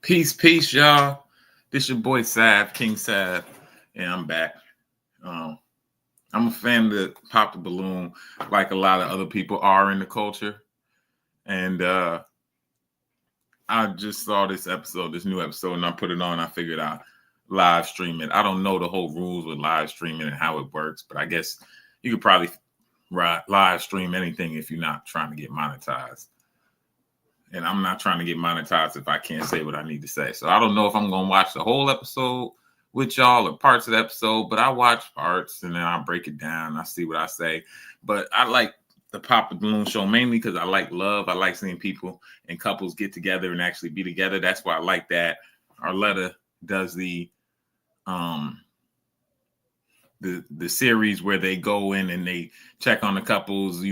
Peace, y'all. This your boy Sav, King Sav, and I'm back. Um, I'm a fan that Pop the Balloon, like a lot of other people are in the culture. And I just saw this new episode, and I put it on. I figured out live stream it. I don't know the whole rules with live streaming and how it works, but I guess you could probably live stream anything if you're not trying to get monetized. And I'm not trying to get monetized if I can't say what I need to say. So I don't know if I'm going to watch the whole episode with y'all or parts of the episode, but I watch parts and then I'll break it down. I see what I say. But I like the Pop the Balloon show mainly because I like love. I like seeing people and couples get together and actually be together. That's why I like that. Arletta does the series where they go in and they check on the couples,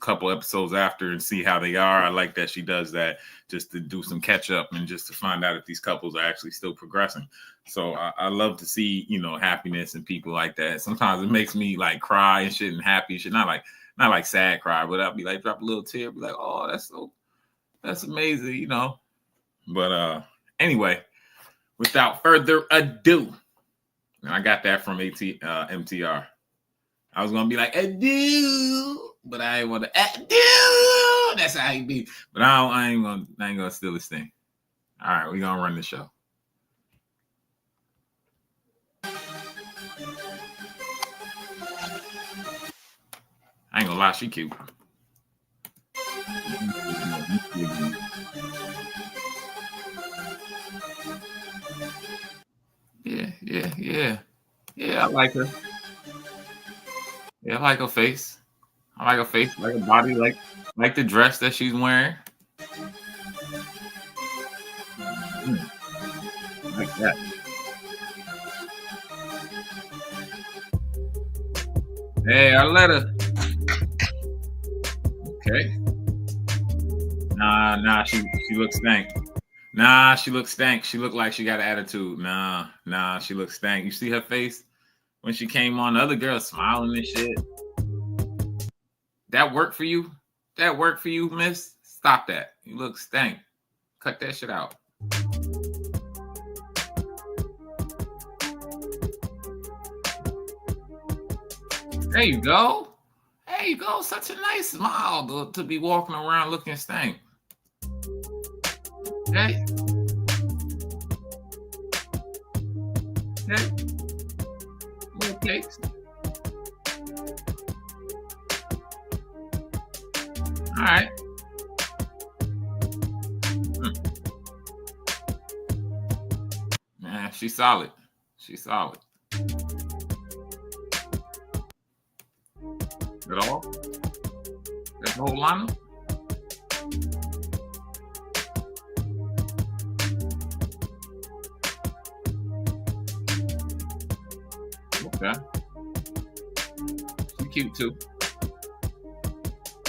couple episodes after and see how they are. I like that she does that just to do some catch up and just to find out if these couples are actually still progressing. So I love to see, happiness and people like that. Sometimes it makes me like cry and shit and happy shit. Not like sad cry, but I'll be like drop a little tear, be like, oh, that's amazing, But anyway, without further ado, and I got that from MTR. I was gonna be like, ado, but I ain't want to ado. That's how you be. But I ain't gonna steal this thing. All right, we're gonna run the show. I ain't gonna lie, she cute. Yeah, I like her. Yeah, I like her face. I like her face, like her body, like the dress that she's wearing. Like that. Hey, I let her. Okay. Nah, she looks stank. Nah, she looks stank. She looked like she got an attitude. Nah, she looks stank. You see her face when she came on? The other girl smiling and shit. That worked for you? That worked for you, miss? Stop that. You look stank. Cut that shit out. There you go. There you go. Such a nice smile to be walking around looking stank. Okay. Okay. Little cakes. All right. Man, she's solid. She's solid. At all? That's the whole lineup? Okay. She's cute too.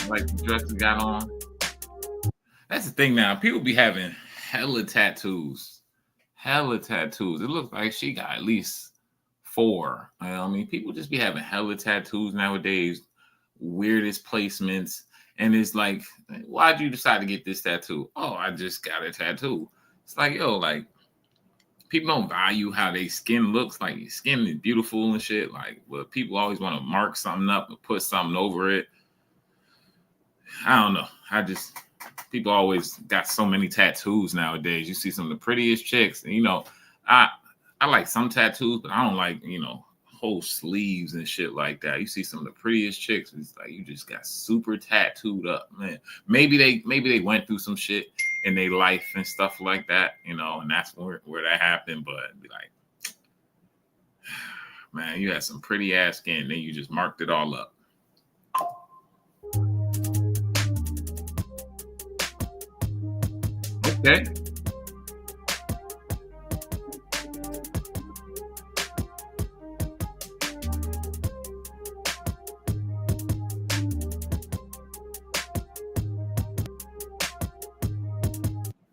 Like the dress she got on. That's the thing now. People be having hella tattoos. It looks like she got at least 4. People just be having hella tattoos nowadays. Weirdest placements. And it's like, why'd you decide to get this tattoo? Oh, I just got a tattoo. It's like, people don't value how their skin looks. Like, your skin is beautiful and shit. Like, but people always want to mark something up and put something over it. I don't know. People always got so many tattoos nowadays. You see some of the prettiest chicks. And, I like some tattoos, but I don't like, whole sleeves and shit like that. You see some of the prettiest chicks. It's like you just got super tattooed up, man. Maybe they went through some shit in their life and stuff like that, and that's where that happened. But be like, man, you had some pretty ass skin, and then you just marked it all up. Okay.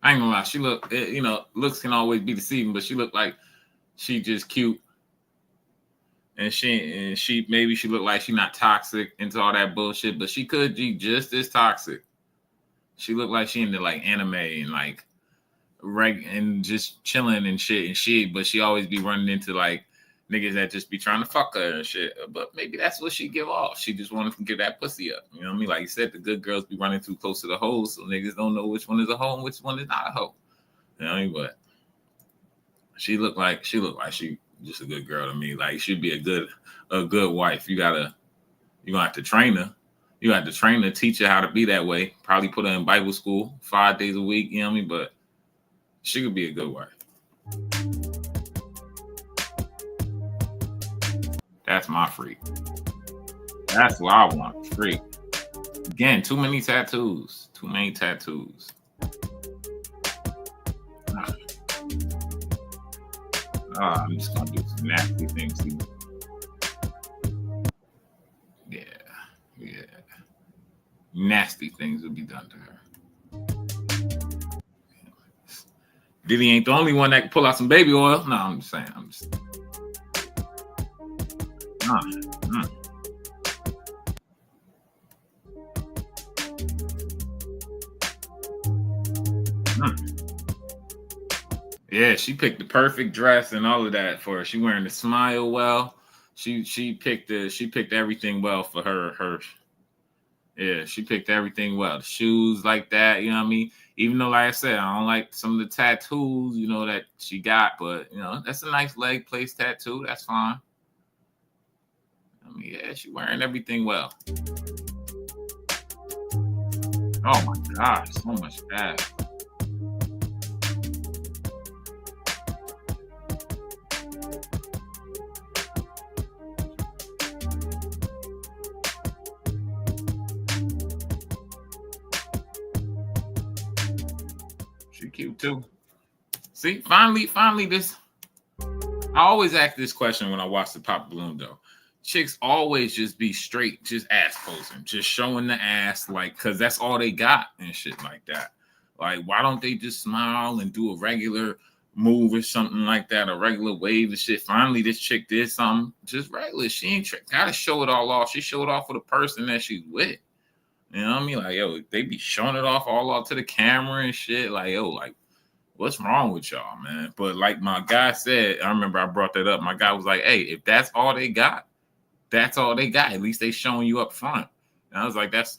I ain't gonna lie. She looks can always be deceiving, but she looked like she just cute. And she maybe she looked like she not toxic into all that bullshit, but she could be just as toxic. She looked like she into like anime and like and just chilling and shit, but she always be running into like niggas that just be trying to fuck her and shit. But maybe that's what she give off. She just wanted to get that pussy up. You know what I mean? Like you said, the good girls be running too close to the hoes, so niggas don't know which one is a hoe and which one is not a hoe. You know what I mean? But she looked like she just a good girl to me. Like she'd be a good wife. You gonna have to train her. You have to train her, teach her how to be that way. Probably put her in Bible school 5 days a week. You know what I mean? But she could be a good wife. That's my freak. That's what I want. Freak. Again, too many tattoos. Too many tattoos. I'm just gonna do some nasty things. Yeah. Nasty things will be done to her. Diddy ain't the only one that can pull out some baby oil. No, I'm just saying. Yeah, she picked the perfect dress and all of that for her. She wearing the smile well. She picked everything well for her. Yeah, she picked everything well. The shoes like that, you know what I mean? Even though, like I said, I don't like some of the tattoos, you know, that she got, but you know, that's a nice leg place tattoo. That's fine. I mean, yeah, she wearing everything well. Oh my gosh, so much fat. She cute too. See, finally this. I always ask this question when I watch the Pop Balloon though. Chicks always just be straight, just ass posing, just showing the ass, like, cause that's all they got and shit like that. Like, why don't they just smile and do a regular move or something like that, a regular wave and shit? Finally, this chick did something just regular. She ain't gotta show it all off. She showed off for the person that she's with. You know what I mean? Like, yo, they be showing it off all out to the camera and shit. Like, yo, like, what's wrong with y'all, man? But like my guy said, I remember I brought that up. My guy was like, hey, if that's all they got, that's all they got. At least they showing you up front. And I was like, that's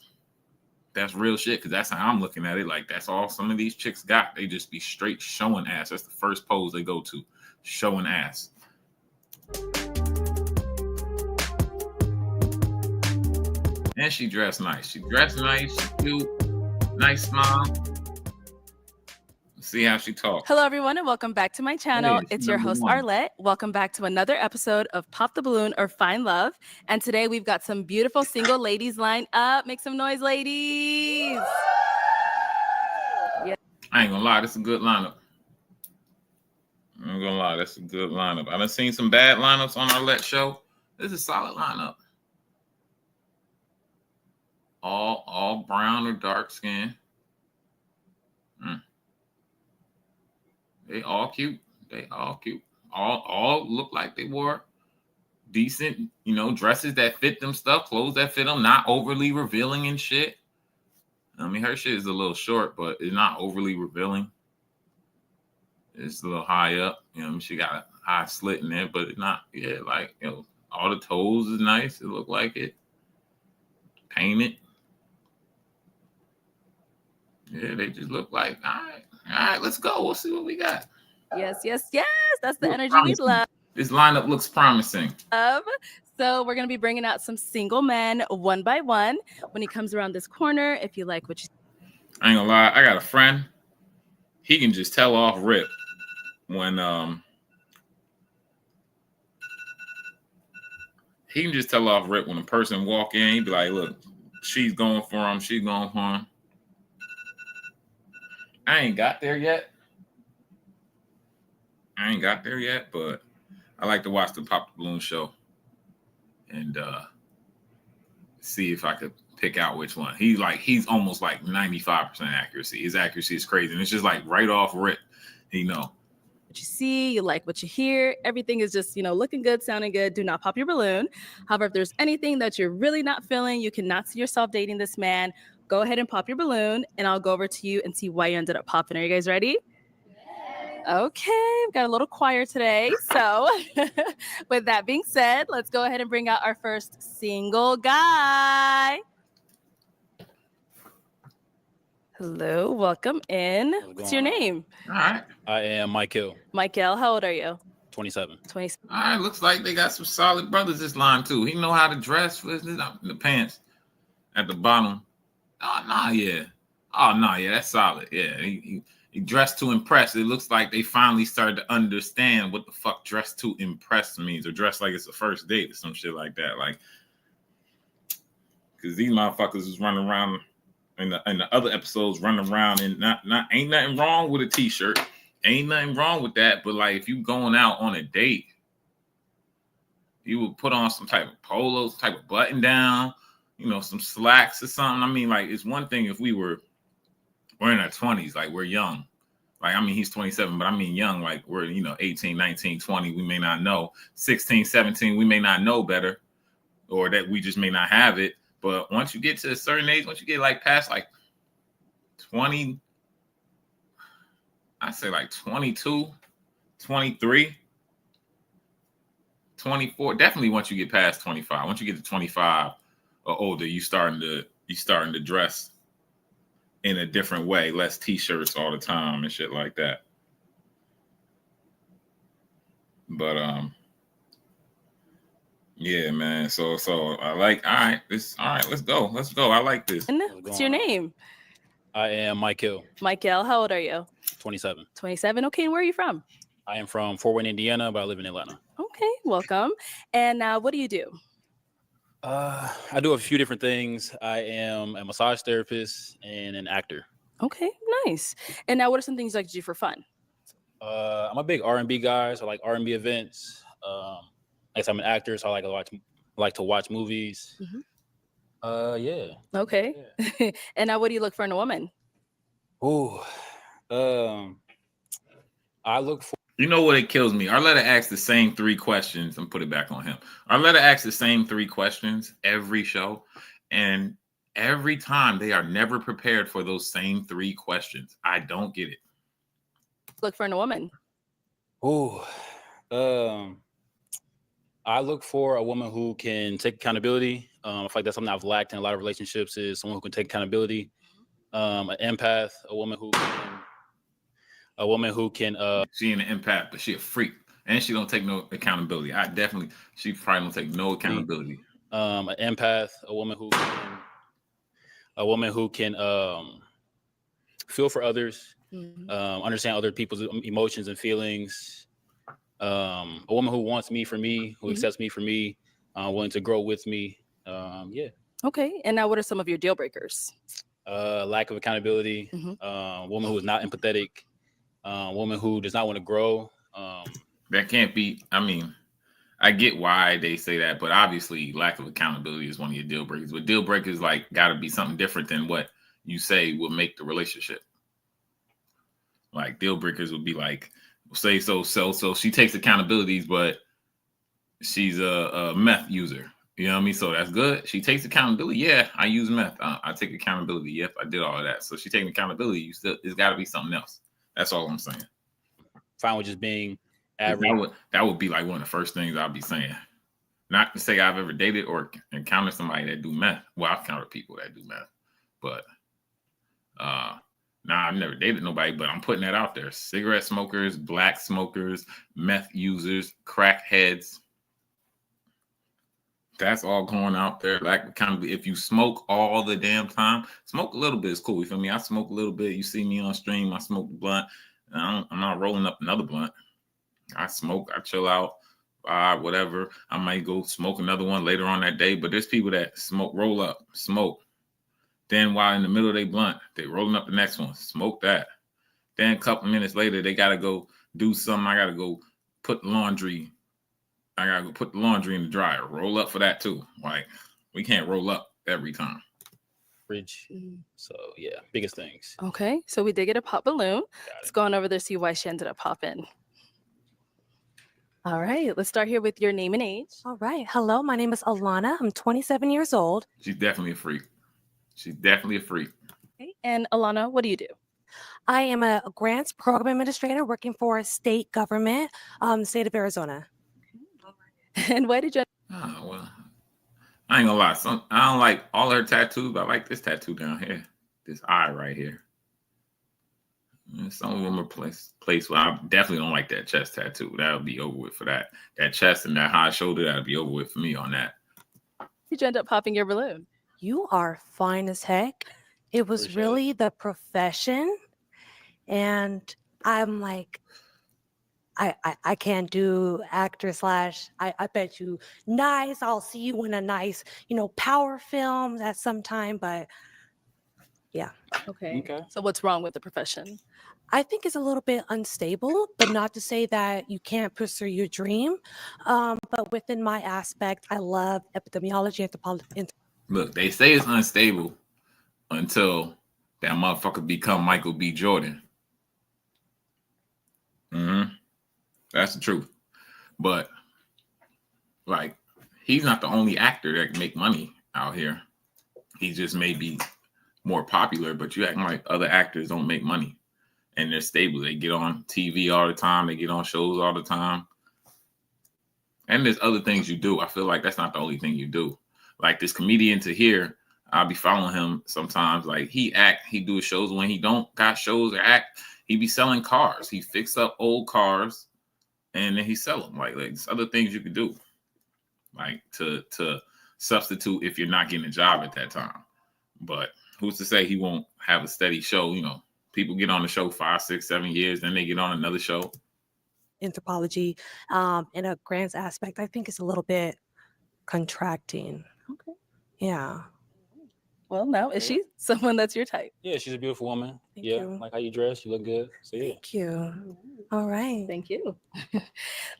real shit, because that's how I'm looking at it. Like, that's all some of these chicks got. They just be straight showing ass. That's the first pose they go to, showing ass. And she dressed nice. She cute, nice smile. See how she talks. Hello, everyone, and welcome back to my channel. It's your host, Arlette. Welcome back to another episode of Pop the Balloon or Find Love. And today we've got some beautiful single ladies lined up. Make some noise, ladies. Yeah. I ain't gonna lie, this is a good lineup. I ain't gonna lie, that's a good lineup. I done seen some bad lineups on Arlette show. This is a solid lineup. All brown or dark skin. They all cute. All look like they wore decent, you know, dresses that fit them stuff, clothes that fit them, not overly revealing and shit. I mean, her shit is a little short, but it's not overly revealing. It's a little high up. You know, she got a high slit in there, but it's not, yeah, like, you know, all the toes is nice. It look like it. Painted. Yeah, they just look like, all right, let's go. We'll see what we got. Yes. That's the energy we love. This lineup looks promising. So we're going to be bringing out some single men one by one. When he comes around this corner, if you like what you... I ain't gonna lie, I got a friend. He can just tell off rip when he can just tell off rip when a person walk in. He'd be like, look, she's going for him. I ain't got there yet, but I like to watch the Pop the Balloon show and see if I could pick out which one. He's almost like 95% accuracy. His accuracy is crazy. And it's just like right off rip, you know. What you see, you like what you hear. Everything is just, you know, looking good, sounding good. Do not pop your balloon. However, if there's anything that you're really not feeling, you cannot see yourself dating this man, go ahead and pop your balloon, and I'll go over to you and see why you ended up popping. Are you guys ready? Okay, we've got a little choir today. So, with that being said, let's go ahead and bring out our first single guy. Hello, welcome in. What's your name? All right. I am Michael. Michael, how old are you? 27. 27. All right, looks like they got some solid brothers this line too. He know how to dress for the pants at the bottom. That's solid. Yeah, he dressed to impress. It looks like they finally started to understand what the fuck dress to impress means, or dress like it's a first date or some shit like that. Like, because these motherfuckers was running around in the other episodes, running around and not ain't nothing wrong with a t-shirt. Ain't nothing wrong with that, but like if you going out on a date, you would put on some type of polo, some type of button down, some slacks or something. I mean, like it's one thing if we're in our 20s, like we're young. Like, I mean, he's 27, but I mean young, like we're, 18, 19, 20, we may not know. 16, 17, we may not know better, or that we just may not have it. But once you get to a certain age, once you get like past like 20, I say like 22, 23, 24. Definitely once you get past 25. Once you get to 25 or older, you starting to dress in a different way, less t-shirts all the time and shit like that. But yeah, man. So I like, all right, let's go. I like this. And what's your name? I am Michael. Michael, how old are you? 27. 27. Okay, and where are you from? I am from Fort Wayne, Indiana, but I live in Atlanta. Okay, welcome. And what do you do? I do a few different things. I am a massage therapist and an actor. Okay, nice. And now what are some things you like to do for fun? I'm a big R&B guy, so I like R&B events. Like I'm an actor, so I like to watch movies. Mm-hmm. Yeah. Okay. Yeah. And now what do you look for in a woman? Ooh. I look for... You know what? It kills me. Arletta asks the same 3 questions. I'm put it back on him. Arletta asks the same 3 questions every show. And every time they are never prepared for those same 3 questions. I don't get it. Look for in a woman. Ooh. I look for a woman who can take accountability. I feel like that's something I've lacked in a lot of relationships, is someone who can take accountability. An empath, a woman who can she an empath, but she a freak. And she don't take no accountability. She probably don't take no accountability. An empath, a woman who can feel for others, understand other people's emotions and feelings. A woman who wants me for me, who accepts me for me, willing to grow with me. Yeah. Okay. And now what are some of your deal breakers? Lack of accountability, woman who is not empathetic, woman who does not want to grow. That can't be, I mean, I get why they say that, but obviously lack of accountability is one of your deal breakers. But deal breakers like got to be something different than what you say will make the relationship. Like deal breakers would be like, say so she takes accountabilities, but she's a meth user. You know what I mean? So that's good. She takes accountability. Yeah, I use meth. I take accountability. Yep, I did all of that. So she taking accountability. It's got to be something else. That's all I'm saying. Fine with just being average. That would be like one of the first things I'd be saying. Not to say I've ever dated or encountered somebody that do meth. Well, I've encountered people that do meth, but I've never dated nobody. But I'm putting that out there: cigarette smokers, black smokers, meth users, crackheads. That's all going out there. Like, kind of, if you smoke all the damn time, smoke a little bit is cool. You feel me? I smoke a little bit. You see me on stream, I smoke the blunt. I'm not rolling up another blunt. I smoke, I chill out, whatever. I might go smoke another one later on that day. But there's people that smoke, roll up, smoke. Then while in the middle of their blunt, they rolling up the next one, smoke that. Then a couple minutes later, they got to go do something. I got to go put laundry. I gotta go put the laundry in the dryer. Roll up for that too. Like, we can't roll up every time. Fridge. So yeah, biggest things. Okay, so we did get a pop balloon. Let's go on over there, see why she ended up popping. All right, let's start here with your name and age. All right. Hello, my name is Alana. I'm 27 years old. She's definitely a freak. Okay, and Alana, what do you do? I am a grants program administrator working for a state government, the state of Arizona. And why did you? Oh, well, I ain't gonna lie. I don't like all her tattoos, but I like this tattoo down here. This eye right here. And some of them are place where I definitely don't like that chest tattoo. That'll be over with for that. That chest and that high shoulder, that'll be over with for me on that. Did you end up popping your balloon? You are fine as heck. It was Appreciate really the profession. And I'm like, I can't do actor slash, I bet you nice. I'll see you in a nice, power film at some time. But yeah. Okay. Okay. So what's wrong with the profession? I think it's a little bit unstable, but not to say that you can't pursue your dream. But within my aspect, I love epidemiology, anthropology. Look, they say it's unstable until that motherfucker become Michael B. Jordan. That's the truth. But like, he's not the only actor that can make money out here. He just may be more popular, but you acting like other actors don't make money. And they're stable. They get on TV all the time. They get on shows all the time. And there's other things you do. I feel like that's not the only thing you do. Like this comedian to here, I'll be following him sometimes. Like he do shows when he don't got shows or act. He be selling cars. He fix up old cars and then he sell them. Like there's other things you could do. Like to substitute if you're not getting a job at that time. But who's to say he won't have a steady show, People get on the show 5, 6, 7 years, then they get on another show. Anthropology, in a grants aspect, I think it's a little bit contracting. Okay. Yeah. Well, now is she someone that's your type? Yeah, she's a beautiful woman. Thank yeah, you. like how you dress, you look good. So yeah. Thank you. All right. Thank you.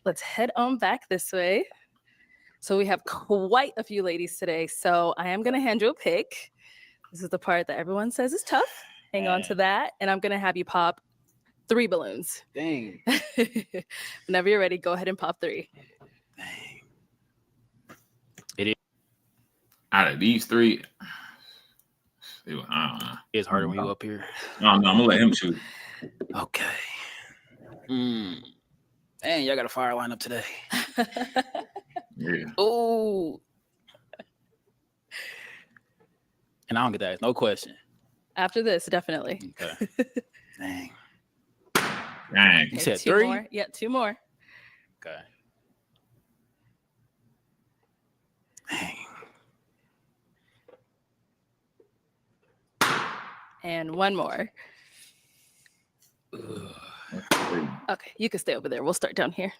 Let's head on back this way. So we have quite a few ladies today. So I am going to hand you a pick. This is the part that everyone says is tough. Hang on to that. And I'm going to have you pop 3 balloons. Dang. Whenever you're ready, go ahead and pop 3. Dang. It is. Out of these 3, I don't know. It's harder when you up here. No, I'm gonna let him shoot. Okay. Dang, y'all got a fire lineup today. Yeah. Oh. And I don't get that. No question. After this, definitely. Okay. Dang. Dang. You said 2 3? more. Yeah, 2 more. Okay. Dang. And 1 more. Okay, you can stay over there. We'll start down here.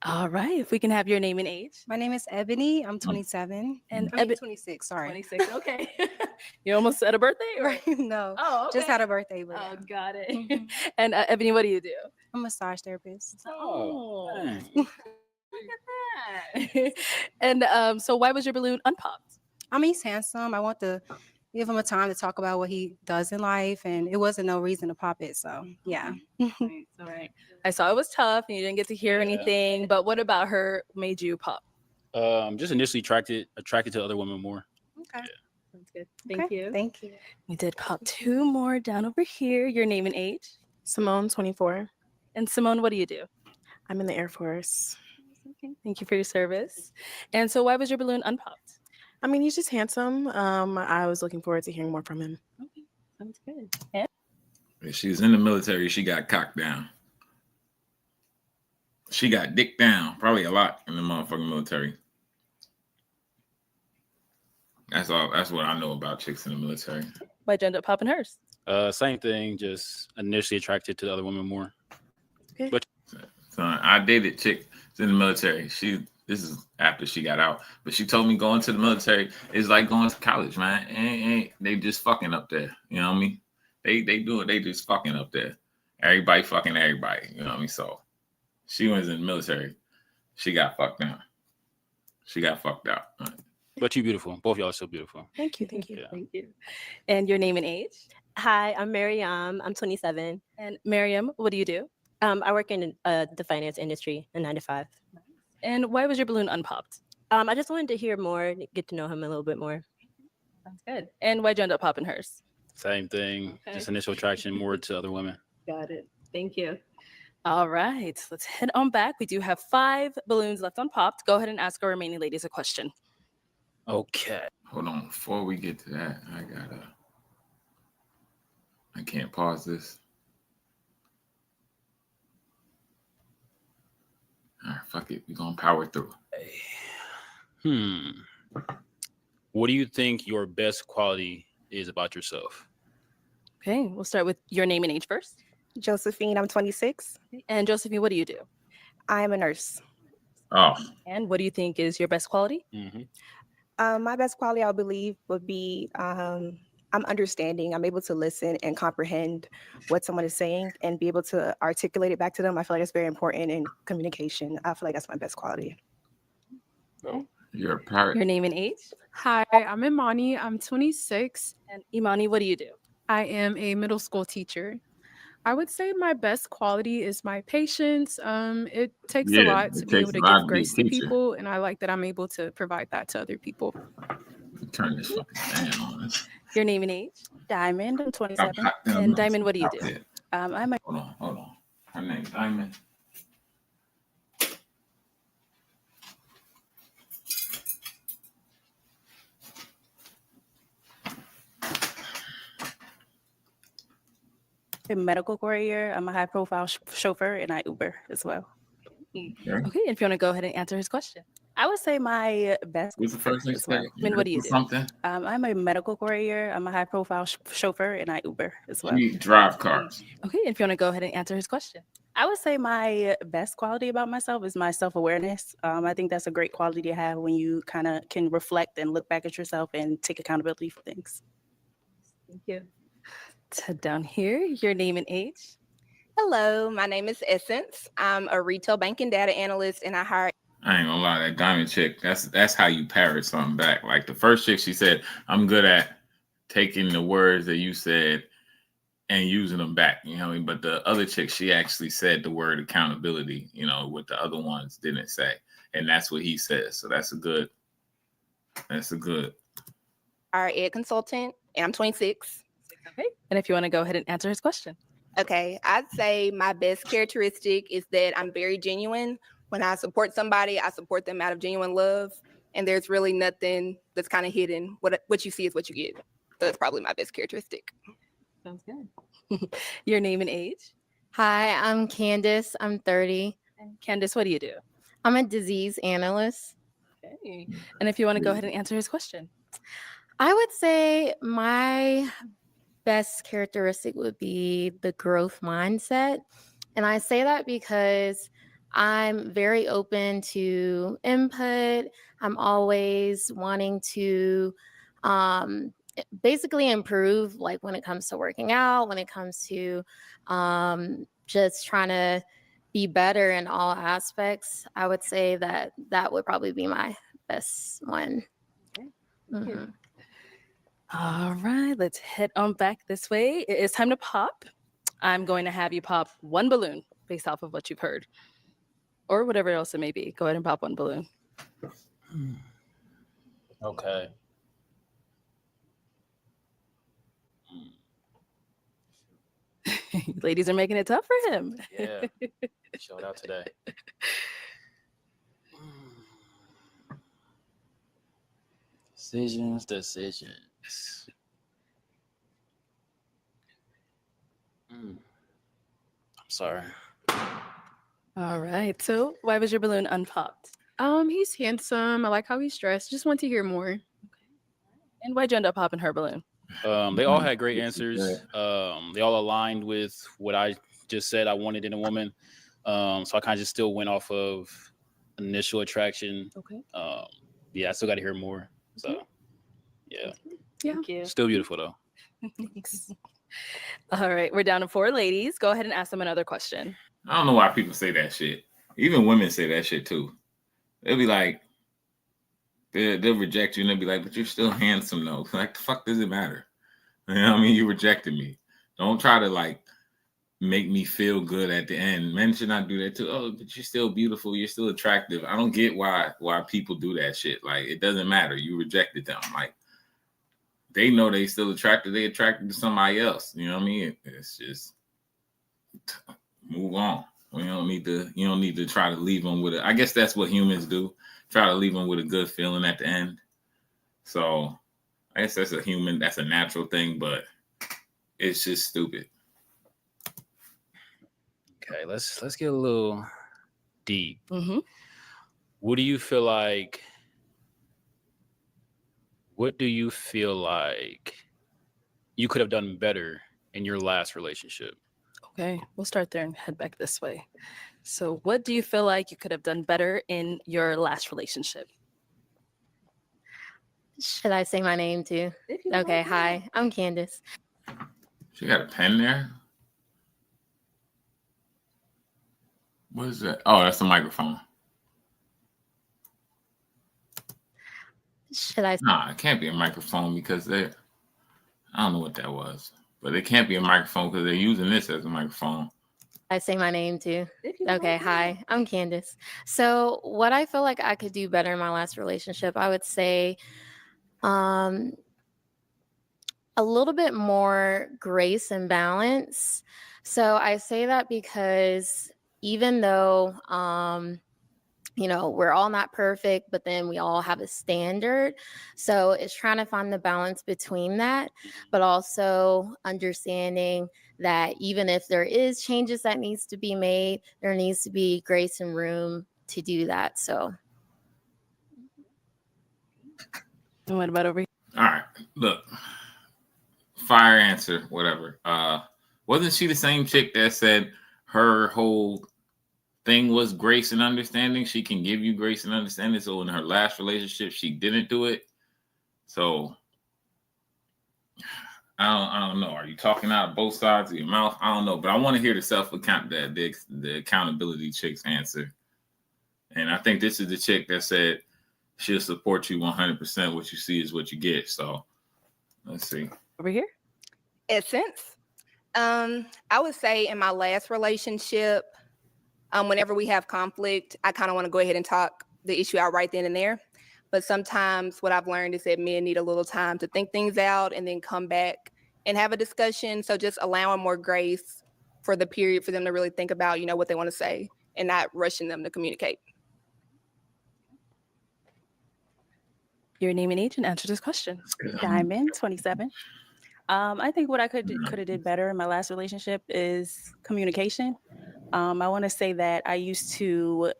All right, if we can have your name and age. My name is Ebony. I'm 27. And I mean, 26, sorry. 26, okay. You almost had a birthday? Or? Right, no. Oh, okay. Just had a birthday. But Oh, yeah. got it. Mhm. And Ebony, what do you do? I'm a massage therapist. Oh. Dang. Look at that. And so why was your balloon unpopped? I mean, he's handsome. I want to give him a time to talk about what he does in life, and it wasn't no reason to pop it. So, yeah. Right, all right. I saw it was tough and you didn't get to hear anything, but what about her made you pop? Just initially attracted to other women more. Okay. Sounds good. Thank Okay, you. Thank you. We did pop 2 more down over here. Your name and age. Simone, 24. And Simone, what do you do? I'm in the Air Force. Okay. Thank you for your service. And so why was your balloon unpopped? I mean, he's just handsome. I was looking forward to hearing more from him. Okay. Sounds good. And When she was in the military, she got cocked down. She got dick down, probably a lot in the motherfucking military. That's all. That's what I know about chicks in the military. why'd you end up popping hers? Same thing, just initially attracted to the other women more. So I dated chick in the military. This is after she got out, but she told me going to the military is like going to college, man. They just fucking up there. You know what I mean? They do it. They just fucking up there. Everybody fucking everybody. You know what I mean? So she was in the military. She got fucked down. She got fucked out. But you beautiful. Both y'all are so beautiful. Thank you. Thank you. Yeah. Thank you. And your name and age? Hi, I'm Miriam. I'm 27. And Miriam, what do you do? I work in the finance industry, a 9 to 5. And why was your balloon unpopped? I just wanted to hear more, get to know him a little bit more. Sounds good. And why'd you end up popping hers? Same thing. Okay. Just initial attraction more to other women. Got it. Thank you. All right, let's head on back. We do have 5 balloons left unpopped. Go ahead and ask our remaining ladies a question. Okay. Hold on. Before we get to that, I can't pause this. All right, fuck it. We're gonna power through. What do you think your best quality is about yourself? Okay, we'll start with your name and age first. Josephine, I'm 26. And Josephine, what do you do? I am a nurse. Oh, And what do you think is your best quality? My best quality, I believe, would be I'm understanding. I'm able to listen and comprehend what someone is saying and be able to articulate it back to them. I feel like it's very important in communication. I feel like that's my best quality. you're a pirate. Your name and age? Hi, I'm Imani. I'm 26. And Imani, what do you do? I am a middle school teacher. I would say my best quality is my patience. It takes a Yeah, lot it to be able takes to a lot give to be a grace to teacher. people, and I like that I'm able to provide that to other people. Turn this fucking fan on. Your name and age? Diamond, I'm 27. And Diamond, what do you do? I'm a Hold on. Her name's Diamond. medical courier. I'm a high profile chauffeur and I Uber as well. Okay, if you want to go ahead and answer his question. I would say my best. What's the first thing? as well. I mean, what do you do? Something. I'm a medical courier. I'm a high profile chauffeur and I Uber as well. We drive cars. Okay, if you want to go ahead and answer his question. I would say my best quality about myself is my self-awareness. I think that's a great quality to have when you kind of can reflect and look back at yourself and take accountability for things. Thank you. So down here, your name and age. Hello, my name is Essence. I'm a retail banking data analyst and I hire. I ain't gonna lie, that Diamond chick, that's how you parrot something back. Like the first chick, she said, I'm good at taking the words that you said and using them back, you know. But the other chick, she actually said the word accountability, you know, what the other ones didn't say. And that's what he says. So that's a good. Our ed consultant, and I'm 26. Okay. And if you want to go ahead and answer his question. Okay, I'd say my best characteristic is that I'm very genuine. When I support somebody, I support them out of genuine love. And there's really nothing that's kind of hidden. What you see is what you get. So that's probably my best characteristic. Sounds good. Your name and age. Hi, I'm Candace. I'm 30. And Candace, what do you do? I'm a disease analyst. Okay. And if you want to go ahead and answer his question. I would say my best characteristic would be the growth mindset. And I say that because I'm very open to input. I'm always wanting to basically improve, like when it comes to working out, when it comes to just trying to be better in all aspects. I would say that that would probably be my best one. Okay. Mm-hmm. All right, let's head on back this way. It is time to pop. I'm going to have you pop one balloon based off of what you've heard or whatever else it may be. Go ahead and pop one balloon. Okay. Ladies are making it tough for him. Yeah. Showed out today. Decisions. I'm sorry. All right. So why was your balloon unpopped? He's handsome. I like how he's dressed. Just want to hear more. And why'd you end up popping her balloon? They all had great answers. They all aligned with what I just said I wanted in a woman. So I kind of just still went off of initial attraction. Okay. Yeah, I still got to hear more. So, yeah. Thank you. Still beautiful though. Thanks. All right, we're down to 4 ladies. Go ahead and ask them another question. I don't know why people say that shit. Even women say that shit too. They'll be like, they'll reject you and they'll be like, but you're still handsome though. Like, the fuck does it matter? You know what I mean? You rejected me. Don't try to like make me feel good at the end. Men should not do that too. Oh, but you're still beautiful. You're still attractive. I don't get why people do that shit. Like, it doesn't matter. You rejected them. Like, what they know they still attracted. They attracted to somebody else. You know what I mean? It's just move on. You don't need to try to leave them with it. I guess that's what humans do. Try to leave them with a good feeling at the end. So I guess that's a natural thing, but it's just stupid. Okay, let's get a little deep. Mm-hmm. What do you feel like you could have done better in your last relationship? Okay, we'll start there and head back this way. So, what do you feel like you could have done better in your last relationship? Should I say my name too? Okay, hi, I'm Candace. She got a pen there. What is that? Oh, that's the microphone. Should I? Nah, it can't be a microphone because I don't know what that was, but it can't be a microphone because they're using this as a microphone. I say my name too. Okay, hi, I'm Candace. So, what I feel like I could do better in my last relationship, I would say a little bit more grace and balance. So, I say that because even though we're all not perfect, but then we all have a standard. So it's trying to find the balance between that, but also understanding that even if there is changes that needs to be made, there needs to be grace and room to do that. So. And what about over here? All right, look, fire answer, whatever. Wasn't she the same chick that said her whole thing was grace and understanding? She can give you grace and understanding. So in her last relationship, she didn't do it. So I don't know. Are you talking out of both sides of your mouth? I don't know, but I want to hear the accountability chick's answer. And I think this is the chick that said she'll support you 100%. What you see is what you get. So let's see. Over here. Essence. I would say in my last relationship, whenever we have conflict, I kind of want to go ahead and talk the issue out right then and there. But sometimes what I've learned is that men need a little time to think things out and then come back and have a discussion. So just allowing more grace for the period for them to really think about, what they want to say and not rushing them to communicate. Your name and age and answer this question. Diamond, 27. I think what I could have did better in my last relationship is communication. I want to say that I used to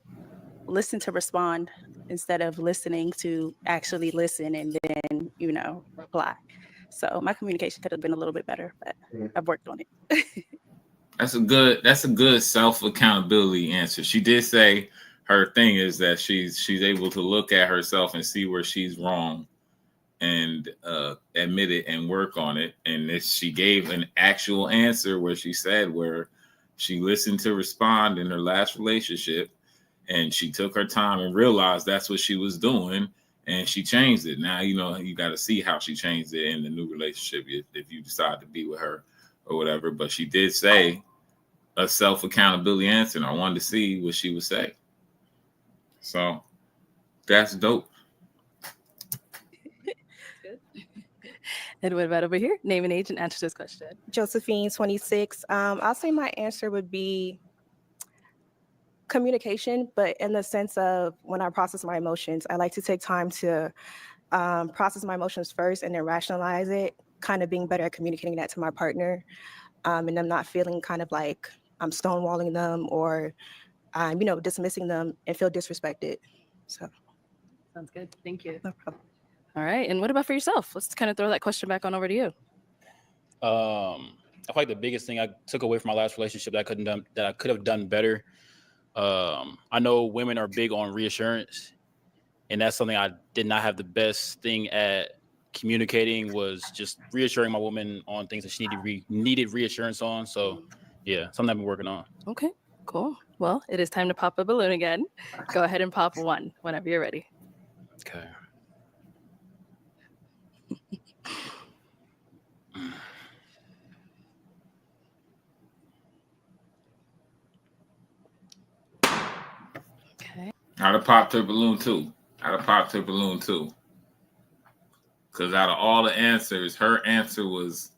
listen to respond instead of listening to actually listen and then, reply. So my communication could have been a little bit better, but I've worked on it. That's a good self-accountability answer. She did say her thing is that she's able to look at herself and see where she's wrong and admit it and work on it. And she gave an actual answer where she said where she listened to respond in her last relationship and she took her time and realized that's what she was doing and she changed it. Now, you got to see how she changed it in the new relationship if you decide to be with her or whatever. But she did say a self-accountability answer, and I wanted to see what she would say. So that's dope. And what about over here? Name and age and answer this question. Josephine, 26. I'll say my answer would be communication, but in the sense of when I process my emotions, I like to take time to process my emotions first and then rationalize it, kind of being better at communicating that to my partner, and them not feeling kind of like I'm stonewalling them or I'm, dismissing them and feel disrespected. So sounds good. Thank you. No problem. All right. And what about for yourself? Let's kind of throw that question back on over to you. I feel like the biggest thing I took away from my last relationship that I could have done better. I know women are big on reassurance, and that's something I did not have the best thing at communicating, was just reassuring my woman on things that she needed reassurance on. So yeah, something I've been working on. Okay, cool. Well, it is time to pop a balloon again. Go ahead and pop one whenever you're ready. Okay. Okay. I'd have popped her balloon too. Because out of all the answers, her answer was.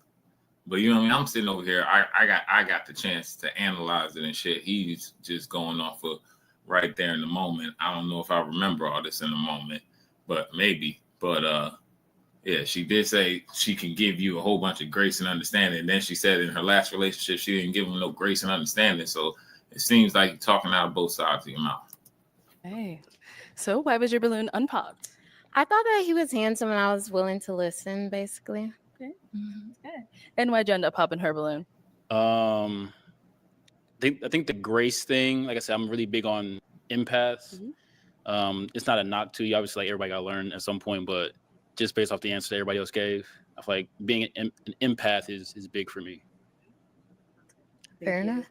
But you know what I mean? I'm sitting over here. I got the chance to analyze it and shit. He's just going off of right there in the moment. I don't know if I remember all this in the moment, but maybe. But yeah, she did say she can give you a whole bunch of grace and understanding. And then she said in her last relationship, she didn't give him no grace and understanding. So it seems like you're talking out of both sides of your mouth. Hey, so why was your balloon unpopped? I thought that he was handsome and I was willing to listen, basically. Okay. Okay. And why'd you end up popping her balloon? I think the grace thing, like I said, I'm really big on empaths. It's not a knock to you. Obviously, like everybody got to learn at some point, but just based off the answer that everybody else gave, I feel like being an empath is big for me. Fair enough.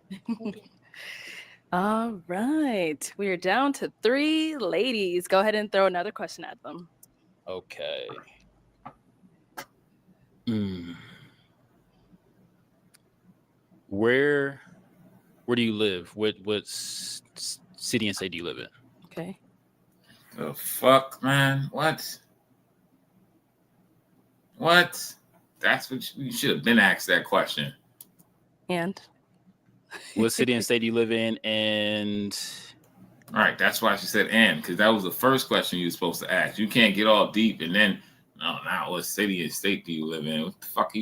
All right. We are down to 3 ladies. Go ahead and throw another question at them. Okay. Where do you live? What city and state do you live in? Okay. The fuck, man? What? That's what you should have been asked that question. And what city and state do you live in? And all right, that's why she said and, because that was the first question you were supposed to ask. You can't get all deep and then now what city and state do you live in? What the fuck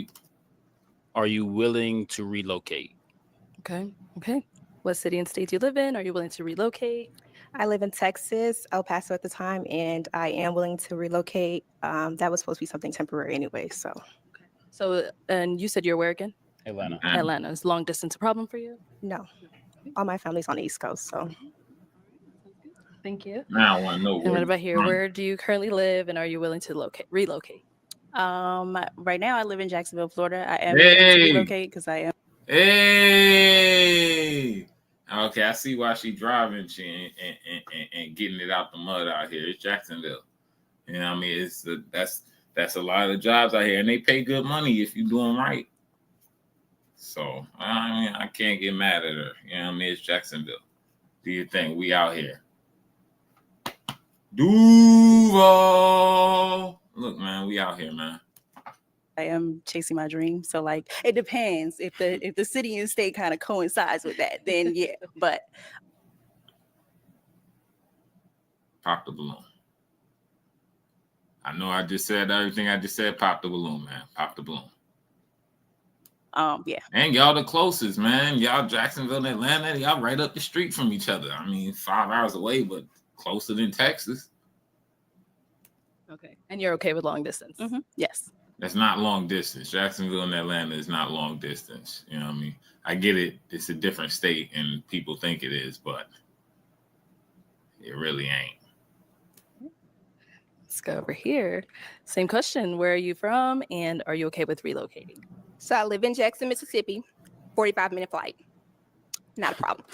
are you willing to relocate? Okay. What city and state do you live in? Are you willing to relocate? I live in Texas, El Paso at the time, and I am willing to relocate. That was supposed to be something temporary anyway, so. So, and you said you're where again? Atlanta. Atlanta. Is long distance a problem for you? No. All my family's on the East Coast, so. Thank you. Now I want to know. And what about here? Where do you currently live, and are you willing to relocate? Right now I live in Jacksonville, Florida. I am willing to relocate because I am. Hey. Okay, I see why she driving and getting it out the mud out here. It's Jacksonville. You know what I mean? That's a lot of jobs out here, and they pay good money if you're doing right. So I mean, I can't get mad at her. You know what I mean? It's Jacksonville. Do your thing. We out here. Duval. Look, man, we out here, man. I am chasing my dream. So like it depends. If the city and state kind of coincides with that, then yeah. But pop the balloon. I know I just said everything I just said. Pop the balloon, man. Pop the balloon. Yeah. And y'all the closest, man. Y'all Jacksonville and Atlanta, y'all right up the street from each other. I mean, 5 hours away, but closer than Texas. Okay. And you're okay with long distance? Yes. That's not long distance. Jacksonville and Atlanta is not long distance. You know what I mean? I get it. It's a different state and people think it is, but it really ain't. Let's go over here. Same question. Where are you from? And are you okay with relocating? So I live in Jackson, Mississippi, 45-minute flight. Not a problem.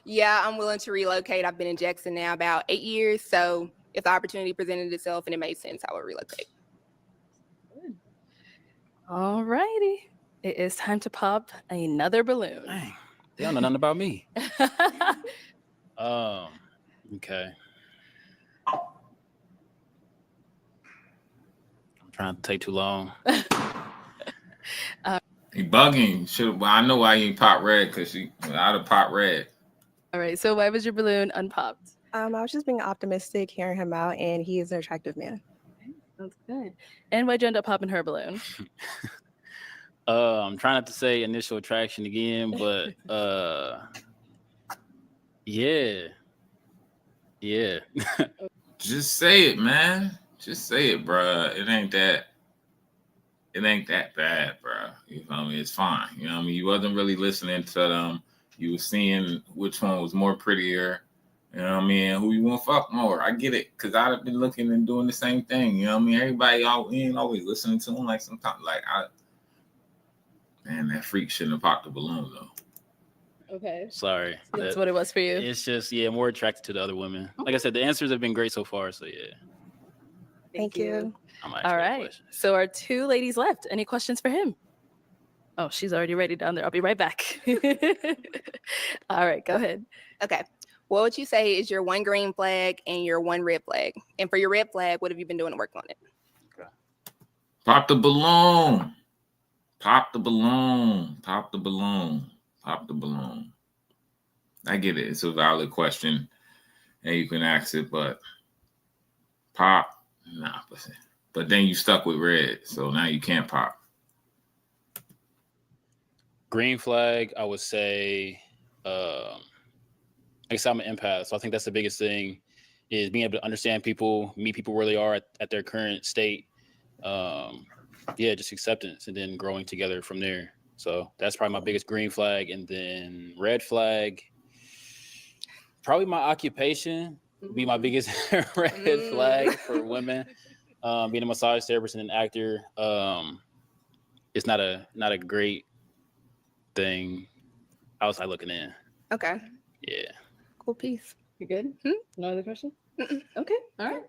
Yeah, I'm willing to relocate. I've been in Jackson now about 8 years. So if the opportunity presented itself and it made sense, I would relocate. Good. All righty. It is time to pop another balloon. Dang, they don't know nothing about me. Okay. I'm trying to take too long. He bugging. Well, I know why he ain't pop red, because she out of pop red. All right. So why was your balloon unpopped? I was just being optimistic, hearing him out, and he is an attractive man. Okay, sounds good. And why'd you end up popping her balloon? I'm trying not to say initial attraction again, but yeah. Just say it, man. Just say it, bruh. It ain't that bad, bruh. You know what I mean? It's fine. You know what I mean? You wasn't really listening to them. You were seeing which one was more prettier. You know what I mean? Who you want to fuck more? I get it, because I'd have been looking and doing the same thing. You know what I mean? Everybody ain't always listening to them. Like sometimes, man, that freak shouldn't have popped the balloon though. Okay. Sorry. That's what it was for you. It's just, more attracted to the other women. Like I said, the answers have been great so far. So yeah. Thank you. All right. So our 2 ladies left. Any questions for him? Oh, she's already ready down there. I'll be right back. All right. Go ahead. Okay. What would you say is your one green flag and your one red flag? And for your red flag, what have you been doing to work on it? Pop the balloon. Pop the balloon. Pop the balloon. Pop the balloon. I get it. It's a valid question, and you can ask it, but pop, nah. But then you stuck with red, so now you can't pop. Green flag, I would say, I guess I'm an empath, so I think that's the biggest thing is being able to understand people, meet people where they are at their current state. Just acceptance and then growing together from there. So that's probably my biggest green flag. And then red flag, probably my occupation would be my biggest red flag for women. Being a massage therapist and an actor, it's not a great thing outside looking in. Okay. Yeah. Cool piece. You good? No other question? Okay. All right.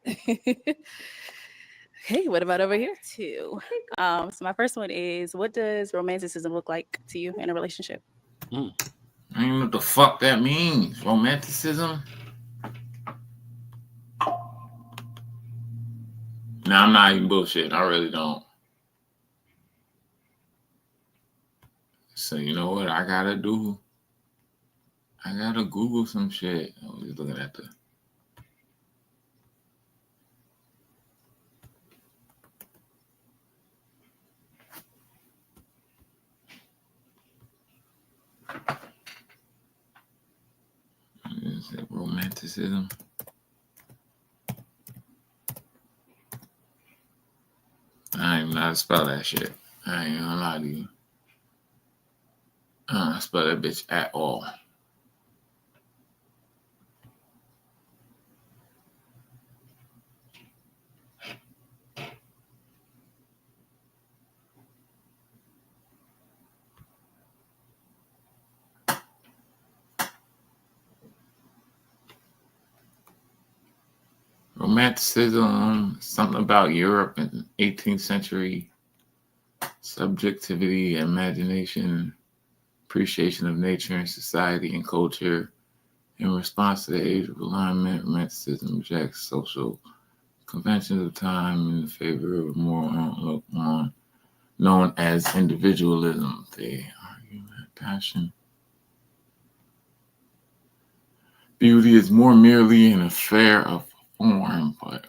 Okay, what about over here? Two. So my first one is, what does romanticism look like to you in a relationship? I don't even know what the fuck that means. Romanticism? Nah, I'm not even bullshit. I really don't. So you know what I gotta do? I gotta Google some shit. I was just looking at the. Is it romanticism? I ain't even know how to spell that shit. I ain't gonna lie to you. I don't know how to spell that bitch at all. Romanticism, something about Europe in 18th century, subjectivity, imagination, appreciation of nature and society and culture. In response to the age of alignment, romanticism rejects social conventions of time in favor of a moral outlook on known as individualism. They argue that passion. Beauty is more merely an affair of form, but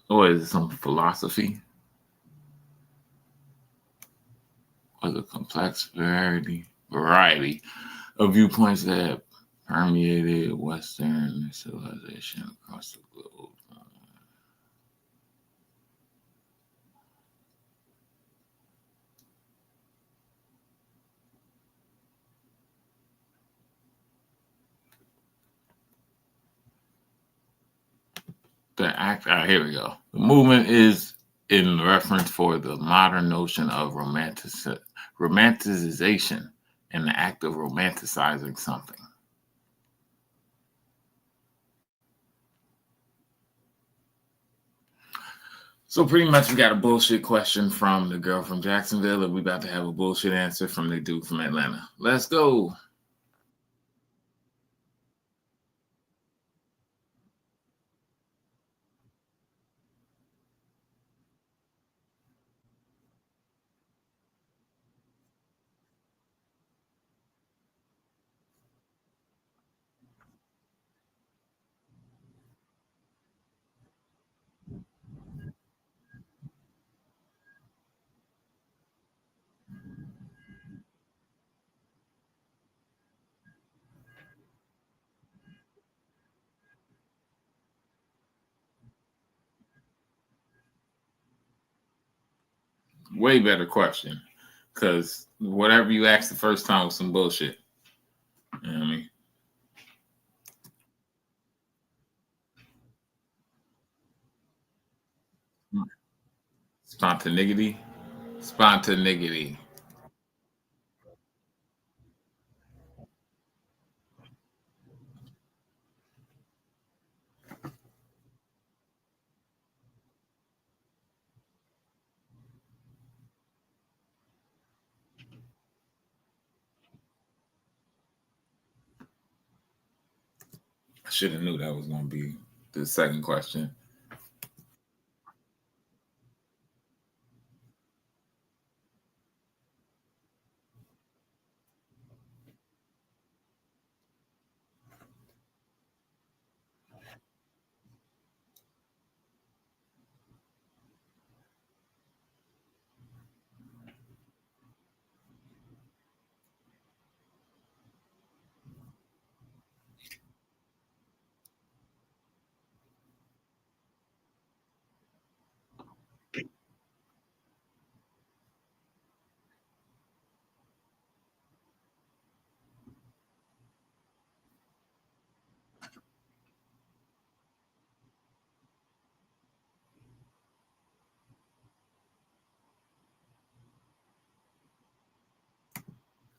or is it some philosophy? Or the complex variety of viewpoints that permeated Western civilization across the globe. Here we go. The movement is in reference for the modern notion of romanticization and the act of romanticizing something. So pretty much we got a bullshit question from the girl from Jacksonville, and we about to have a bullshit answer from the dude from Atlanta. Let's go. Way better question. Because whatever you asked the first time was some bullshit. You know what I mean? Spontaneity. should have knew that was gonna be the second question.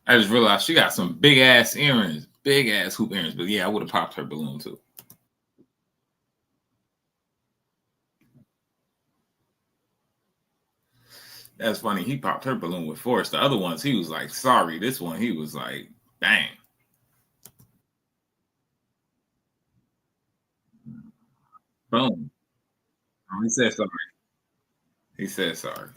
I just realized she got some big ass earrings, big ass hoop earrings. But yeah, I would have popped her balloon too. That's funny. He popped her balloon with force. The other ones, he was like, sorry. This one, he was like, bang. Boom. Oh, he said sorry. He said sorry.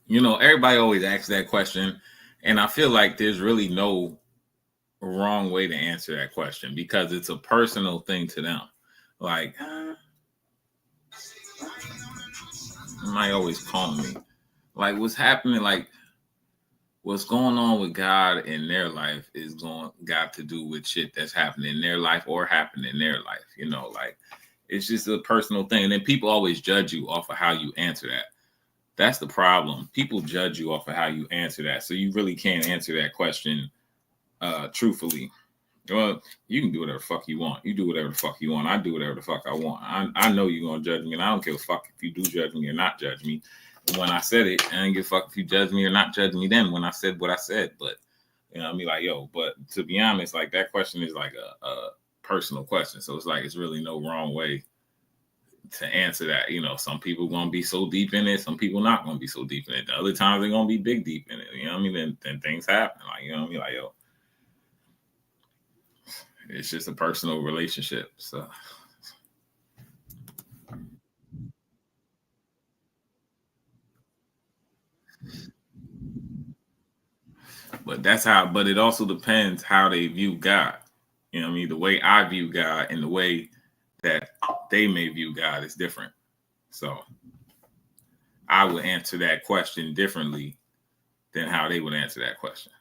You know, everybody always asks that question, and I feel like there's really no wrong way to answer that question because it's a personal thing to them. Like, somebody always call me. Like, what's happening? Like, what's going on with God in their life is got to do with shit that's happening in their life or happened in their life. You know, like it's just a personal thing, and then people always judge you off of how you answer that. That's the problem. People judge you off of how you answer that. So you really can't answer that question truthfully. Well, you can do whatever the fuck you want. You do whatever the fuck you want. I do whatever the fuck I want. I know you're gonna judge me, and I don't give a fuck if you do judge me or not judge me. When I said it, I didn't give a fuck if you judge me or not judge me then when I said what I said. But you know, I mean like, yo, but to be honest, like that question is like a personal question. So it's like it's really no wrong way to answer that. You know, some people gonna be so deep in it, some people not gonna be so deep in it. The other times they're gonna be big deep in it. You know what I mean? Then things happen. Like, you know what I mean? Like, yo, it's just a personal relationship. So but that's how, but it also depends how they view God. You know what I mean? The way I view God and the way that they may view God is different. So I would answer that question differently than how they would answer that question.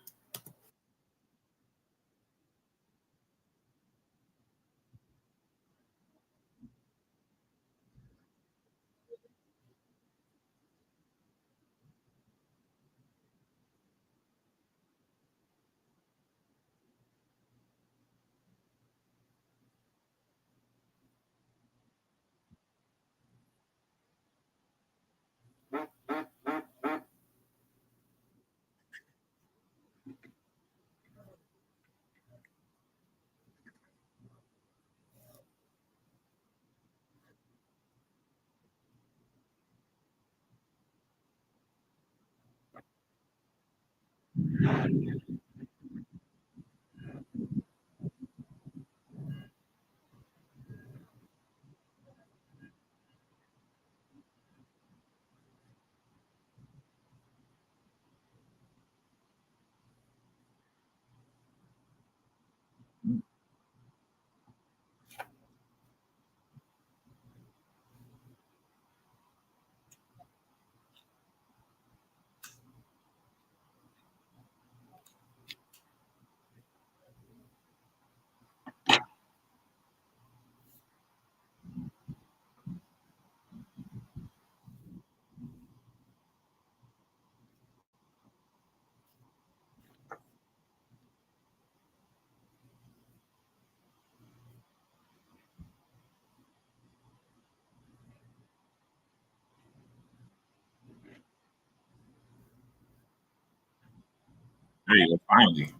There you go. Finally.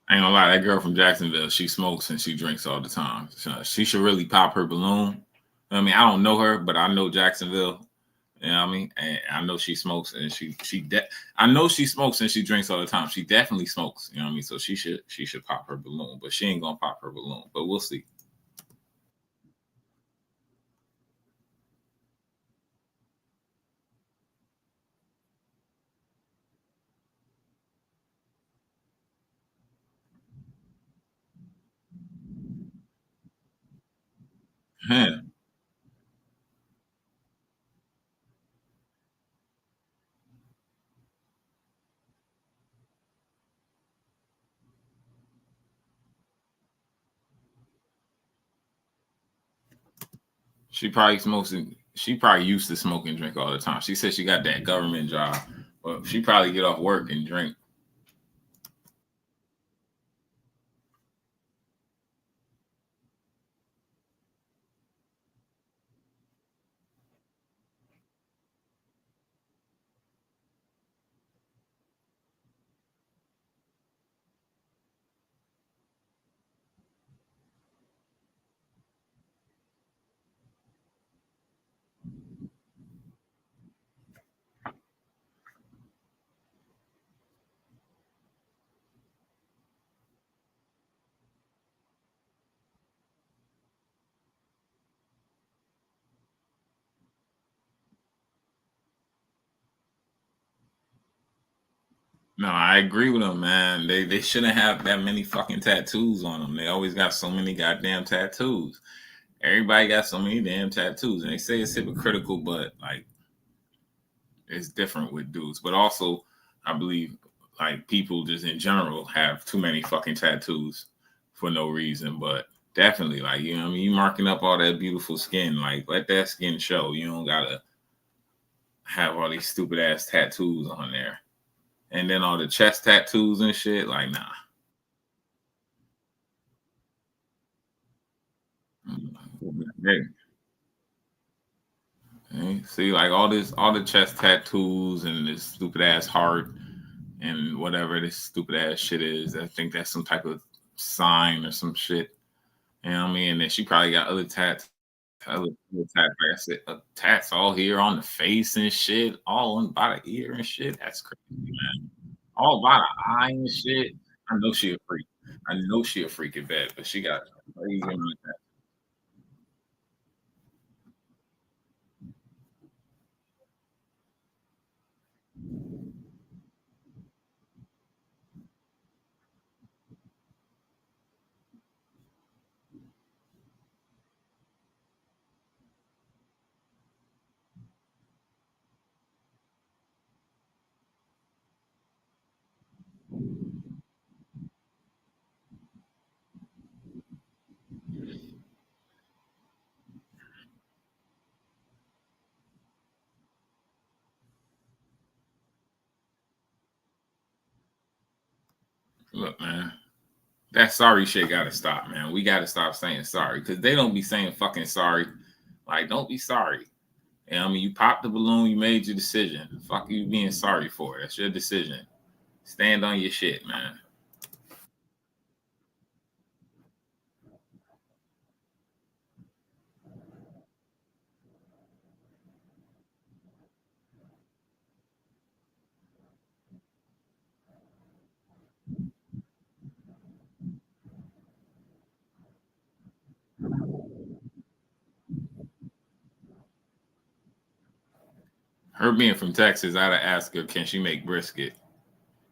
I ain't gonna lie, that girl from Jacksonville, she smokes and she drinks all the time. So she should really pop her balloon. I mean, I don't know her, but I know Jacksonville. You know what I mean? And I know she smokes and I know she smokes and she drinks all the time. She definitely smokes. You know what I mean? So she should pop her balloon, but she ain't gonna pop her balloon. But we'll see. Yeah. She probably smokes and she probably used to smoke and drink all the time. She said she got that government job, but she probably get off work and drink. No, I agree with them, man. They shouldn't have that many fucking tattoos on them. They always got so many goddamn tattoos. Everybody got so many damn tattoos, and they say it's hypocritical, but like it's different with dudes. But also, I believe like people just in general have too many fucking tattoos for no reason. But definitely, like you know, what I mean, you marking up all that beautiful skin, like let that skin show. You don't gotta have all these stupid ass tattoos on there, and then all the chest tattoos and shit. Like, nah. Hey, see, like all the chest tattoos and this stupid ass heart and whatever this stupid ass shit is. I think that's some type of sign or some shit. You know what I mean? And then she probably got other tats, like I said, tats all here on the face and shit, all on by the ear and shit. That's crazy, man. All by the eye and shit. I know she a freak. I know she a freak in bed, but she got crazy amount of tats. Look, man. That sorry shit gotta stop, man. We gotta stop saying sorry because they don't be saying fucking sorry. Like, don't be sorry. You know what I mean, you popped the balloon, you made your decision. The fuck you being sorry for? That's your decision. Stand on your shit, man. Her being from Texas, I'd ask her, can she make brisket?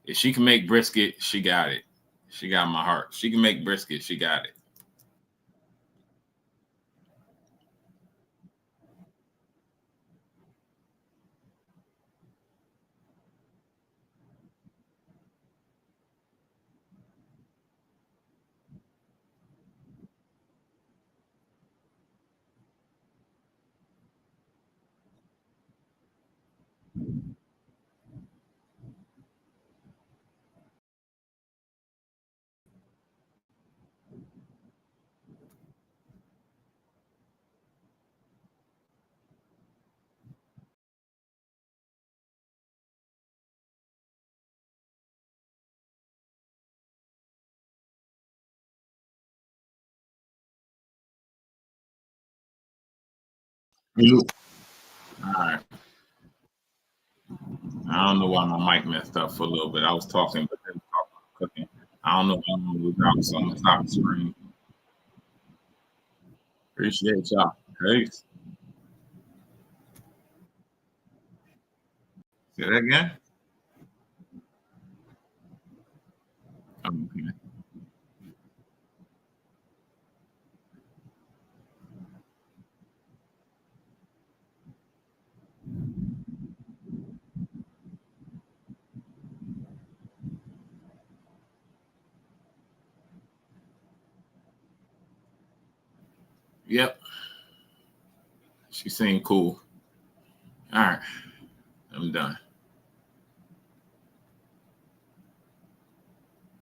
If she can make brisket, she got it. She got my heart. She can make brisket, she got it. You. All right. I don't know why my mic messed up for a little bit. I was talking, but then cooking. I don't know how long we got, so I'm gonna stop the screen. Appreciate y'all. Peace. Say that again. Okay. Yep. She seemed cool. All right. I'm done.